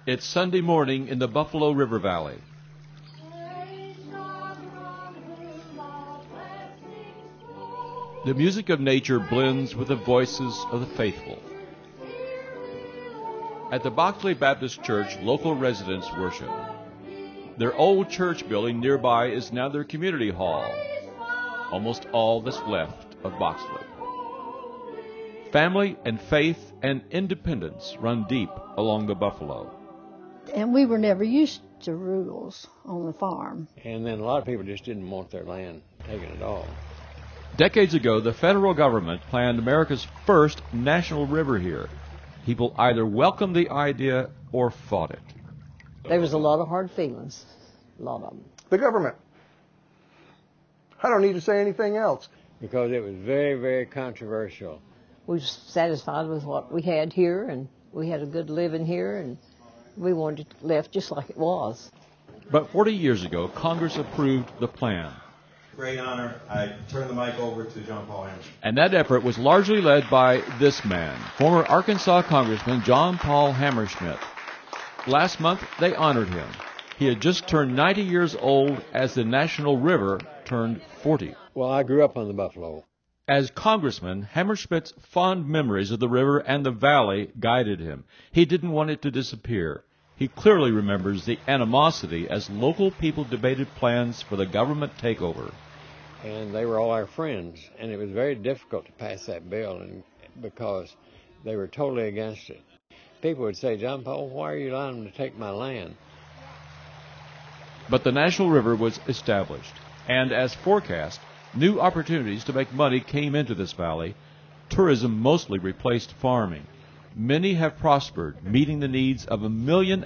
It's Sunday morning in the Buffalo River Valley. The music of nature blends with the voices of the faithful. At the Boxley Baptist Church, local residents worship. Their old church building nearby is now their community hall, almost all that's left of Boxley. Family and faith and independence run deep along the Buffalo. And we were never used to rules on the farm. And then a lot of people just didn't want their land taken at all. Decades ago, the federal government planned America's first national river here. People either welcomed the idea or fought it. There was a lot of hard feelings, a lot of them. The government. I don't need to say anything else. Because it was very, very controversial. We were satisfied with what we had here, and we had a good living here, and we wanted it left just like it was. But 40 years ago, Congress approved the plan. Great honor. I turn the mic over to John Paul Hammerschmitt. And that effort was largely led by this man, former Arkansas Congressman John Paul Hammerschmitt. Last month, they honored him. He had just turned 90 years old as the national river turned 40. Well, I grew up on the Buffalo. As Congressman, Hammerschmitt's fond memories of the river and the valley guided him. He didn't want it to disappear. He clearly remembers the animosity as local people debated plans for the government takeover. And they were all our friends, and it was very difficult to pass that bill because they were totally against it. People would say, John Paul, why are you allowing them to take my land? But the National River was established, and as forecast, new opportunities to make money came into this valley. Tourism mostly replaced farming. Many have prospered, meeting the needs of 1.5 million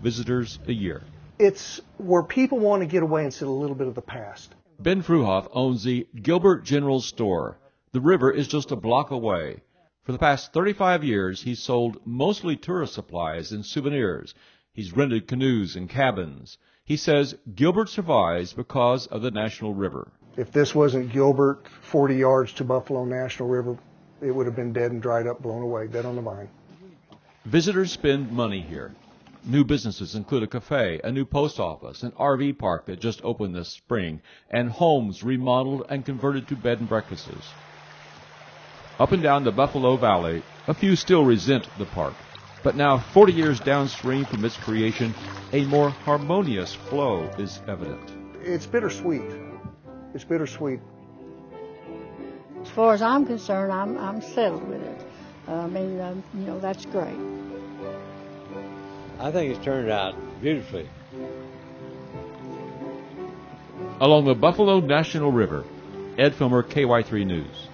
visitors a year. It's where people want to get away and see a little bit of the past. Ben Fruhoff owns the Gilbert General Store. The river is just a block away. For the past 35 years, he's sold mostly tourist supplies and souvenirs. He's rented canoes and cabins. He says Gilbert survives because of the National River. If this wasn't Gilbert, 40 yards to Buffalo National River, it would have been dead and dried up, blown away, dead on the vine. Visitors spend money here. New businesses include a cafe, a new post office, an RV park that just opened this spring, and homes remodeled and converted to bed and breakfasts. Up and down the Buffalo Valley, a few still resent the park. But now, 40 years downstream from its creation, a more harmonious flow is evident. It's bittersweet. It's bittersweet. As far as I'm concerned, I'm settled with it. That's great. I think it's turned out beautifully. Along the Buffalo National River, Ed Fillmer, KY3 News.